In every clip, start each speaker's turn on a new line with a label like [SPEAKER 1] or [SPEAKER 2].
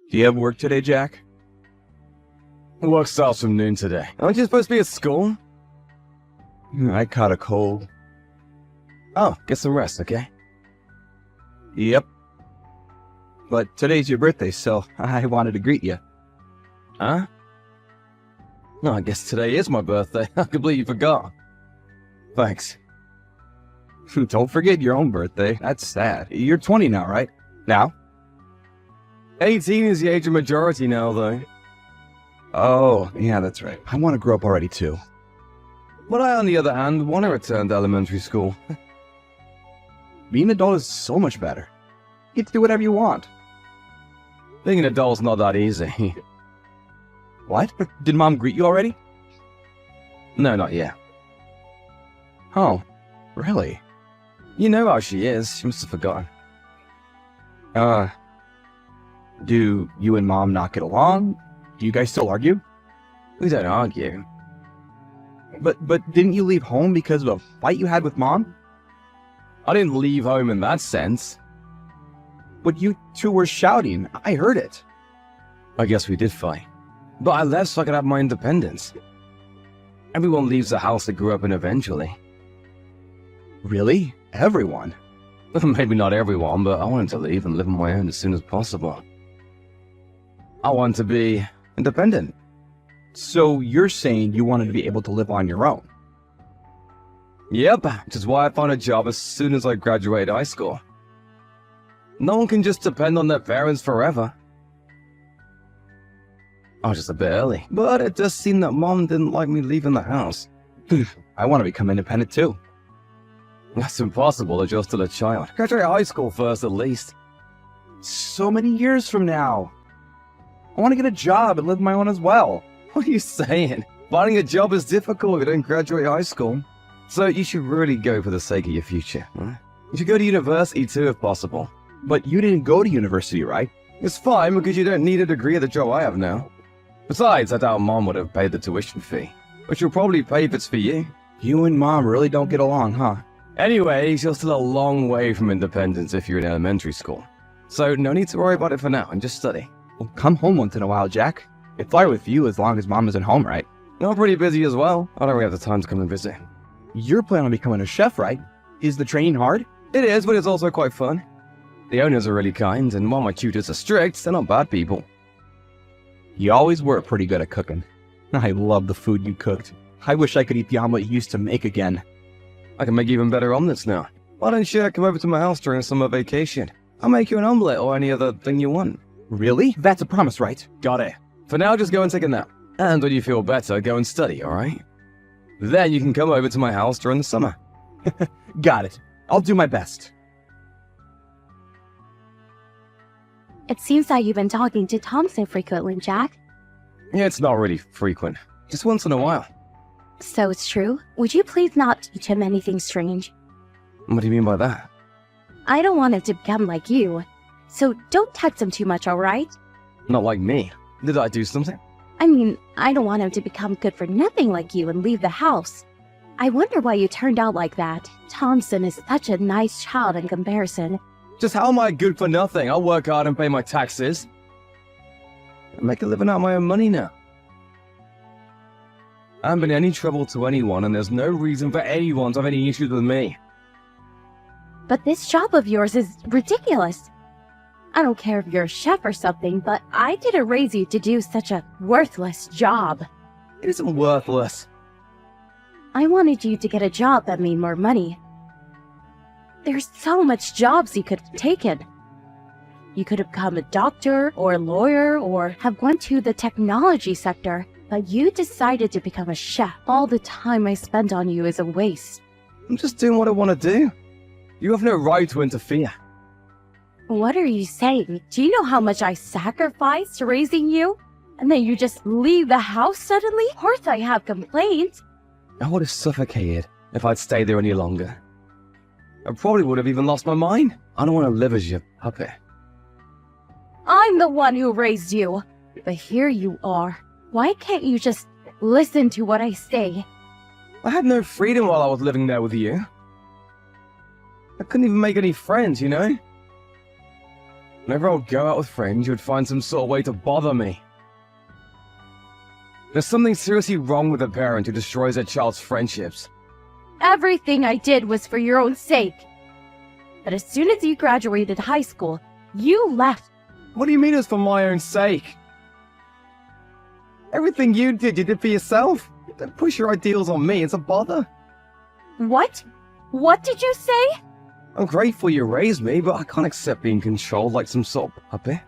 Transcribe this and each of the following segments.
[SPEAKER 1] Do you have work today, Jack?
[SPEAKER 2] Work starts from noon today. Aren't you supposed to be at school?
[SPEAKER 1] I caught a cold.
[SPEAKER 2] Oh, get some rest, okay?
[SPEAKER 1] Yep. But today's your birthday, so I wanted to greet you.
[SPEAKER 2] Huh? No, I guess today is my birthday. I completely forgot. Thanks.
[SPEAKER 1] Don't forget your own birthday. That's sad. You're 20 now, right? Now?
[SPEAKER 2] 18 is the age of majority now, though.
[SPEAKER 1] Oh, yeah, that's right. I want to grow up already, too.
[SPEAKER 2] But I, on the other hand, want to return to elementary school.
[SPEAKER 1] Being an adult is so much better. You get to do whatever you want.
[SPEAKER 2] Being an adult's not that easy.
[SPEAKER 1] What? Did Mom greet you already?
[SPEAKER 2] No, not yet.
[SPEAKER 1] Oh, really?
[SPEAKER 2] You know how she is. She must have forgotten.
[SPEAKER 1] Do you and Mom not get along? Do you guys still argue?
[SPEAKER 2] We don't argue.
[SPEAKER 1] But didn't you leave home because of a fight you had with Mom?
[SPEAKER 2] I didn't leave home in that sense.
[SPEAKER 1] But you two were shouting. I heard it.
[SPEAKER 2] I guess we did fight. But I left so I could have my independence. Everyone leaves the house they grew up in eventually.
[SPEAKER 1] Really? Everyone?
[SPEAKER 2] Maybe not everyone, but I wanted to leave and live on my own as soon as possible. I want to be independent.
[SPEAKER 1] So you're saying you wanted to be able to live on your own?
[SPEAKER 2] Yep, which is why I found a job as soon as I graduated high school. No one can just depend on their parents forever. I was just a bit early, but it does seem that Mom didn't like me leaving the house.
[SPEAKER 1] I want to become independent too.
[SPEAKER 2] That's impossible if you're still a child. Graduate high school first, at least.
[SPEAKER 1] So many years from now. I want to get a job and live my own as well.
[SPEAKER 2] What are you saying? Finding a job is difficult if you don't graduate high school. So you should really go for the sake of your future. Huh? You should go to university too, if possible.
[SPEAKER 1] But you didn't go to university, right?
[SPEAKER 2] It's fine because you don't need a degree at the job I have now. Besides, I doubt Mom would have paid the tuition fee, which she'll probably pay if it's for you.
[SPEAKER 1] You and Mom really don't get along, huh?
[SPEAKER 2] Anyways, you're still a long way from independence if you're in elementary school. So no need to worry about it for now and just study.
[SPEAKER 1] Well, come home once in a while, Jack. It's fine with you as long as Mom isn't home, right?
[SPEAKER 2] I'm pretty busy as well. I don't really have the time to come and visit.
[SPEAKER 1] You're planning on becoming a chef, right? Is the training hard?
[SPEAKER 2] It is, but it's also quite fun. The owners are really kind, and while my tutors are strict, they're not bad people.
[SPEAKER 1] You always were pretty good at cooking. I love the food you cooked. I wish I could eat the omelet you used to make again.
[SPEAKER 2] I can make even better omelets now. Why don't you come over to my house during summer vacation? I'll make you an omelet or any other thing you want.
[SPEAKER 1] Really? That's a promise, right?
[SPEAKER 2] Got it. For now, just go and take a nap. And when you feel better, go and study, alright? Then you can come over to my house during the summer.
[SPEAKER 1] Got it. I'll do my best.
[SPEAKER 3] It seems that you've been talking to Thompson frequently, Jack.
[SPEAKER 2] Yeah, it's not really frequent. Just once in a while.
[SPEAKER 3] So it's true? Would you please not teach him anything strange?
[SPEAKER 2] What do you mean by that?
[SPEAKER 3] I don't want him to become like you. So don't text him too much, alright?
[SPEAKER 2] Not like me. Did I do something?
[SPEAKER 3] I mean, I don't want him to become good for nothing like you and leave the house. I wonder why you turned out like that. Thompson is such a nice child in comparison.
[SPEAKER 2] Just how am I good for nothing? I'll work hard and pay my taxes. I make a living out of my own money now. I haven't been any trouble to anyone, and there's no reason for anyone to have any issues with me.
[SPEAKER 3] But this job of yours is ridiculous. I don't care if you're a chef or something, but I didn't raise you to do such a worthless job.
[SPEAKER 2] It isn't worthless.
[SPEAKER 3] I wanted you to get a job that made more money. There's so much jobs you could have taken. You could have become a doctor or a lawyer or have gone to the technology sector, but you decided to become a chef. All the time I spent on you is a waste.
[SPEAKER 2] I'm just doing what I want to do. You have no right to interfere.
[SPEAKER 3] What are you saying? Do you know how much I sacrificed raising you? And then you just leave the house suddenly? Of course I have complaints.
[SPEAKER 2] I would have suffocated if I'd stayed there any longer. I probably would have even lost my mind. I don't want to live as your puppet.
[SPEAKER 3] I'm the one who raised you. But here you are. Why can't you just listen to what I say?
[SPEAKER 2] I had no freedom while I was living there with you. I couldn't even make any friends, you know? Whenever I would go out with friends, you would find some sort of way to bother me. There's something seriously wrong with a parent who destroys their child's friendships.
[SPEAKER 3] Everything I did was for your own sake. But as soon as you graduated high school, you left.
[SPEAKER 2] What do you mean it's for my own sake? Everything you did for yourself. Don't push your ideals on me, it's a bother.
[SPEAKER 3] What? What did you say?
[SPEAKER 2] I'm grateful you raised me, but I can't accept being controlled like some sort of puppet.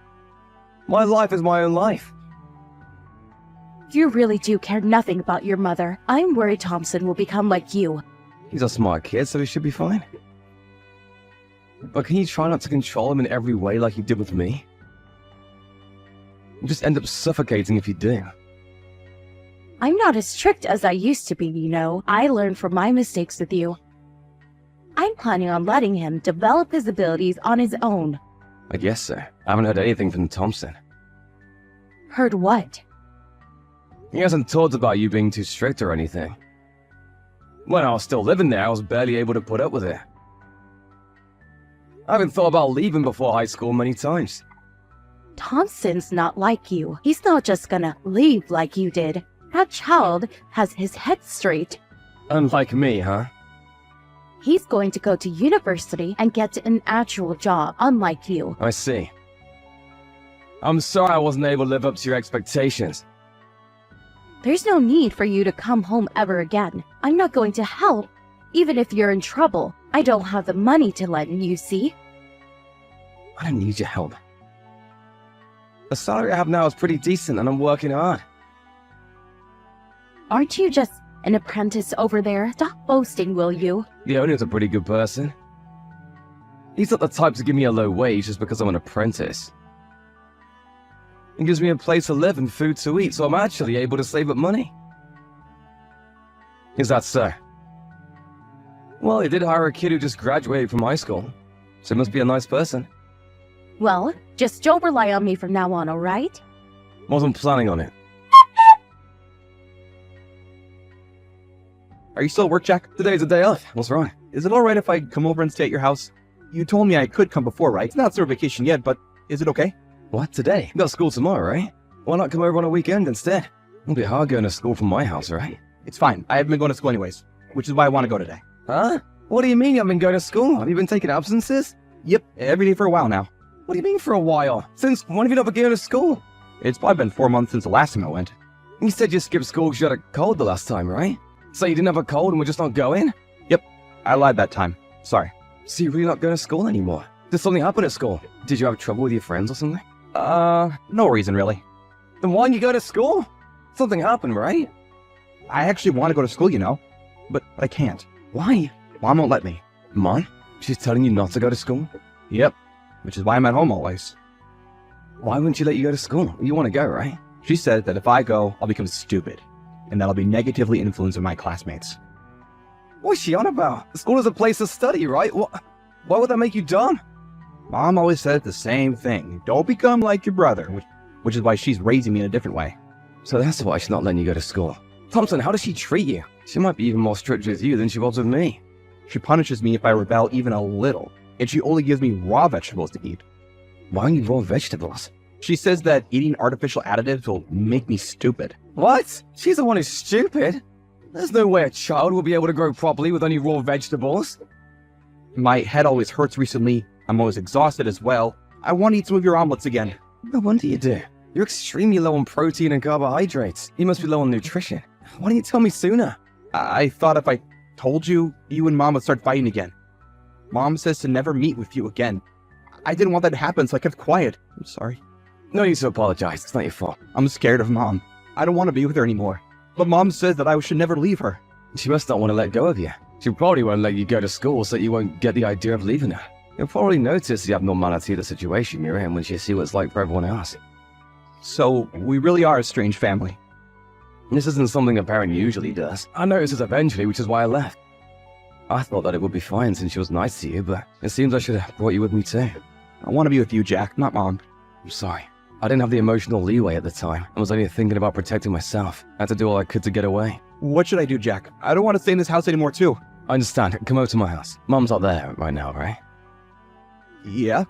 [SPEAKER 2] My life is my own life.
[SPEAKER 3] You really do care nothing about your mother. I'm worried Thompson will become like you.
[SPEAKER 2] He's a smart kid, so he should be fine. But can you try not to control him in every way like you did with me? You just end up suffocating if you do.
[SPEAKER 3] I'm not as strict as I used to be, you know. I learned from my mistakes with you. I'm planning on letting him develop his abilities on his own.
[SPEAKER 2] I guess so. I haven't heard anything from Thompson.
[SPEAKER 3] Heard what?
[SPEAKER 2] He hasn't talked about you being too strict or anything. When I was still living there, I was barely able to put up with it. I haven't thought about leaving before high school many times.
[SPEAKER 3] Thompson's not like you. He's not just gonna leave like you did. That child has his head straight.
[SPEAKER 2] Unlike me, huh?
[SPEAKER 3] He's going to go to university and get an actual job, unlike you.
[SPEAKER 2] I see. I'm sorry I wasn't able to live up to your expectations.
[SPEAKER 3] There's no need for you to come home ever again. I'm not going to help, even if you're in trouble. I don't have the money to lend you, see?
[SPEAKER 2] I don't need your help. The salary I have now is pretty decent and I'm working hard.
[SPEAKER 3] Aren't you just an apprentice over there? Stop boasting, will you?
[SPEAKER 2] The owner's a pretty good person. He's not the type to give me a low wage just because I'm an apprentice. He gives me a place to live and food to eat, so I'm actually able to save up money. Is that so? Well, he did hire a kid who just graduated from high school, so he must be a nice person.
[SPEAKER 3] Well, just don't rely on me from now on, alright?
[SPEAKER 2] Wasn't planning on it.
[SPEAKER 1] Are you still at work, Jack?
[SPEAKER 2] Today's a day off. What's wrong?
[SPEAKER 1] Is it alright if I come over and stay at your house? You told me I could come before, right? It's not summer vacation yet, but is it okay?
[SPEAKER 2] What, today? You got school tomorrow, right? Why not come over on a weekend instead? It'll be hard going to school from my house, right?
[SPEAKER 1] It's fine. I haven't been going to school anyways, which is why I want to go today.
[SPEAKER 2] Huh? What do you mean you haven't been going to school? Have you been taking absences?
[SPEAKER 1] Yep, every day for a while now.
[SPEAKER 2] What do you mean for a while? Since when have you not been going to school?
[SPEAKER 1] It's probably been 4 months since the last time I went.
[SPEAKER 2] You said you skipped school because you had a cold the last time, right? So you didn't have a cold and we're just not going?
[SPEAKER 1] Yep, I lied that time. Sorry.
[SPEAKER 2] So you're really not going to school anymore? Did something happen at school? Did you have trouble with your friends or something?
[SPEAKER 1] No reason really.
[SPEAKER 2] Then why didn't you go to school? Something happened, right?
[SPEAKER 1] I actually want to go to school, you know, but I can't.
[SPEAKER 2] Why?
[SPEAKER 1] Mom won't let me.
[SPEAKER 2] Mom? She's telling you not to go to school?
[SPEAKER 1] Yep, which is why I'm at home always.
[SPEAKER 2] Why wouldn't she let you go to school? You want to go, right?
[SPEAKER 1] She said that if I go, I'll become stupid, and that I'll be negatively influencing my classmates.
[SPEAKER 2] What's she on about? School is a place to study, right? Why would that make you dumb?
[SPEAKER 1] Mom always said the same thing. Don't become like your brother, which is why she's raising me in a different way.
[SPEAKER 2] So that's why she's not letting you go to school. Thompson, how does she treat you? She might be even more strict with you than she was with me.
[SPEAKER 1] She punishes me if I rebel even a little, and she only gives me raw vegetables to eat.
[SPEAKER 2] Why only raw vegetables?
[SPEAKER 1] She says that eating artificial additives will make me stupid.
[SPEAKER 2] What? She's the one who's stupid? There's no way a child will be able to grow properly with only raw vegetables.
[SPEAKER 1] My head always hurts recently. I'm always exhausted as well. I want to eat some of your omelets again.
[SPEAKER 2] No wonder you do. You're extremely low on protein and carbohydrates. You must be low on nutrition. Why didn't you tell me sooner?
[SPEAKER 1] I thought if I told you, you and Mom would start fighting again. Mom says to never meet with you again. I didn't want that to happen, so I kept quiet. I'm sorry.
[SPEAKER 2] No need to apologize. It's not your fault.
[SPEAKER 1] I'm scared of Mom. I don't want to be with her anymore. But Mom says that I should never leave her.
[SPEAKER 2] She must not want to let go of you. She probably won't let you go to school so you won't get the idea of leaving her. You'll probably notice the abnormality of the situation you're in when she sees what it's like for everyone else.
[SPEAKER 1] So, we really are a strange family.
[SPEAKER 2] This isn't something a parent usually does. I noticed this eventually, which is why I left. I thought that it would be fine since she was nice to you, but it seems I should have brought you with me too.
[SPEAKER 1] I want to be with you, Jack, not Mom.
[SPEAKER 2] I'm sorry. I didn't have the emotional leeway at the time. I was only thinking about protecting myself. I had to do all I could to get away.
[SPEAKER 1] What should I do, Jack? I don't want to stay in this house anymore, too.
[SPEAKER 2] I understand. Come over to my house. Mom's not there right now, right?
[SPEAKER 1] Yeah?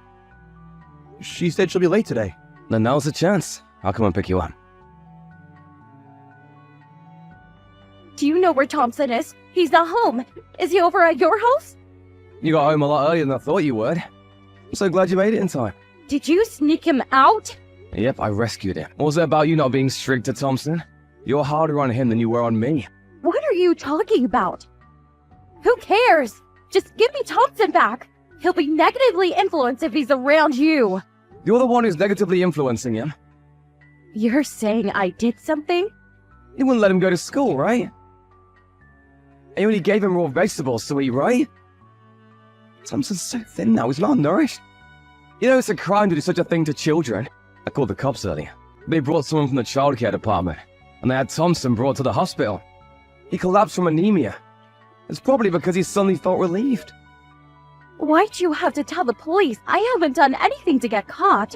[SPEAKER 1] She said she'll be late today.
[SPEAKER 2] Then now's the chance. I'll come and pick you up.
[SPEAKER 3] Do you know where Thompson is? He's not home. Is he over at your house?
[SPEAKER 2] You got home a lot earlier than I thought you would. I'm so glad you made it in time.
[SPEAKER 3] Did you sneak him out?
[SPEAKER 2] Yep, I rescued him. What was it about you not being strict to Thompson? You're harder on him than you were on me.
[SPEAKER 3] What are you talking about? Who cares? Just give me Thompson back. He'll be negatively influenced if he's around you.
[SPEAKER 2] You're the one who's negatively influencing him.
[SPEAKER 3] You're saying I did something?
[SPEAKER 2] You wouldn't let him go to school, right? And you only gave him raw vegetables to eat, right? Thompson's so thin now, he's malnourished. You know it's a crime to do such a thing to children. I called the cops earlier. They brought someone from the childcare department, and they had Thompson brought to the hospital. He collapsed from anemia. It's probably because he suddenly felt relieved.
[SPEAKER 3] Why'd you have to tell the police? I haven't done anything to get caught.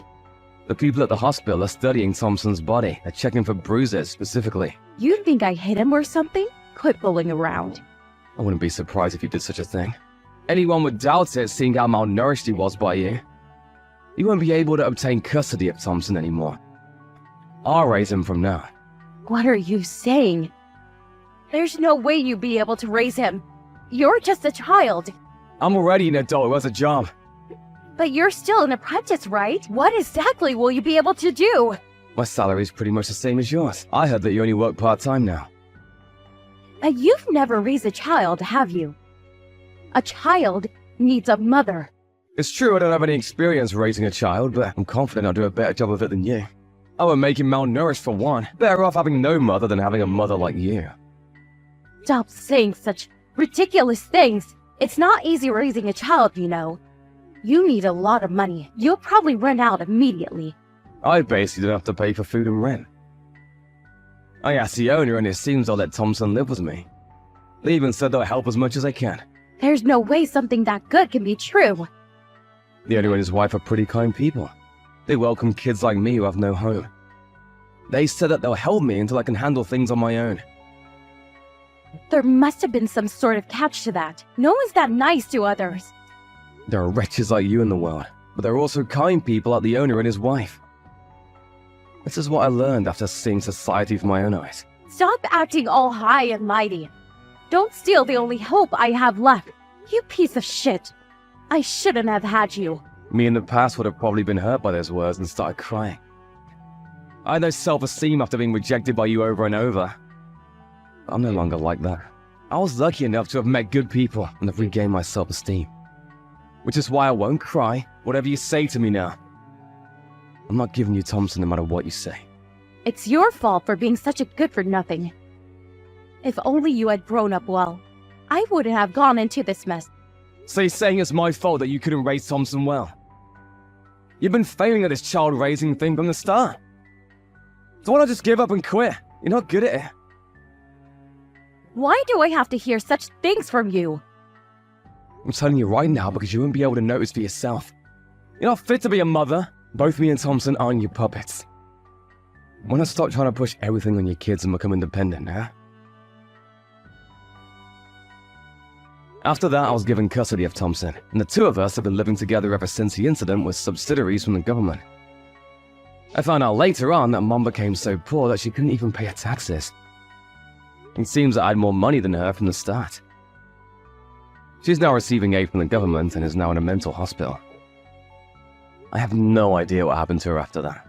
[SPEAKER 2] The people at the hospital are studying Thompson's body. They're checking for bruises specifically.
[SPEAKER 3] You think I hit him or something? Quit fooling around.
[SPEAKER 2] I wouldn't be surprised if you did such a thing. Anyone would doubt it, seeing how malnourished he was by you. You won't be able to obtain custody of Thompson anymore. I'll raise him from now.
[SPEAKER 3] What are you saying? There's no way you'd be able to raise him. You're just a child.
[SPEAKER 2] I'm already an adult who has a job.
[SPEAKER 3] But you're still an apprentice, right? What exactly will you be able to do?
[SPEAKER 2] My salary's pretty much the same as yours. I heard that you only work part-time now.
[SPEAKER 3] You've never raised a child, have you? A child needs a mother.
[SPEAKER 2] It's true I don't have any experience raising a child, but I'm confident I'll do a better job of it than you. I would make him malnourished for one. Better off having no mother than having a mother like you.
[SPEAKER 3] Stop saying such ridiculous things. It's not easy raising a child, you know. You need a lot of money. You'll probably run out immediately.
[SPEAKER 2] I basically don't have to pay for food and rent. I asked the owner and it seems they'll let Thompson live with me. They even said they'll help as much as they can.
[SPEAKER 3] There's no way something that good can be true.
[SPEAKER 2] The owner and his wife are pretty kind people. They welcome kids like me who have no home. They said that they'll help me until I can handle things on my own.
[SPEAKER 3] There must have been some sort of catch to that. No one's that nice to others.
[SPEAKER 2] There are wretches like you in the world, but there are also kind people like the owner and his wife. This is what I learned after seeing society with my own eyes.
[SPEAKER 3] Stop acting all high and mighty. Don't steal the only hope I have left. You piece of shit. I shouldn't have had you.
[SPEAKER 2] Me in the past would have probably been hurt by those words and started crying. I had no self-esteem after being rejected by you over and over. I'm no longer like that. I was lucky enough to have met good people and have regained my self-esteem. Which is why I won't cry, whatever you say to me now. I'm not giving you Thompson no matter what you say.
[SPEAKER 3] It's your fault for being such a good-for-nothing. If only you had grown up well, I wouldn't have gone into this mess.
[SPEAKER 2] So you're saying it's my fault that you couldn't raise Thompson well? You've been failing at this child-raising thing from the start. So why not just give up and quit? You're not good at it.
[SPEAKER 3] Why do I have to hear such things from you?
[SPEAKER 2] I'm telling you right now because you won't be able to notice for yourself. You're not fit to be a mother. Both me and Thompson aren't your puppets. Why not stop trying to push everything on your kids and become independent, huh? After that, I was given custody of Thompson, and the two of us have been living together ever since the incident with subsidiaries from the government. I found out later on that Mom became so poor that she couldn't even pay her taxes. It seems that I had more money than her from the start. She's now receiving aid from the government and is now in a mental hospital. I have no idea what happened to her after that.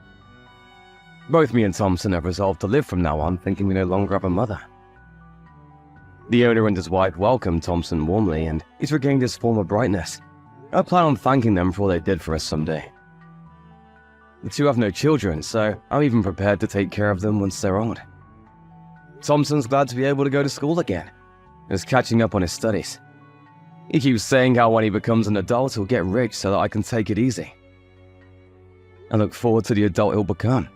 [SPEAKER 2] Both me and Thompson have resolved to live from now on, thinking we no longer have a mother. The owner and his wife welcomed Thompson warmly, and he's regained his former brightness. I plan on thanking them for all they did for us someday. The two have no children, so I'm even prepared to take care of them once they're old. Thompson's glad to be able to go to school again, and is catching up on his studies. He keeps saying how when he becomes an adult he'll get rich so that I can take it easy. I look forward to the adult he'll become.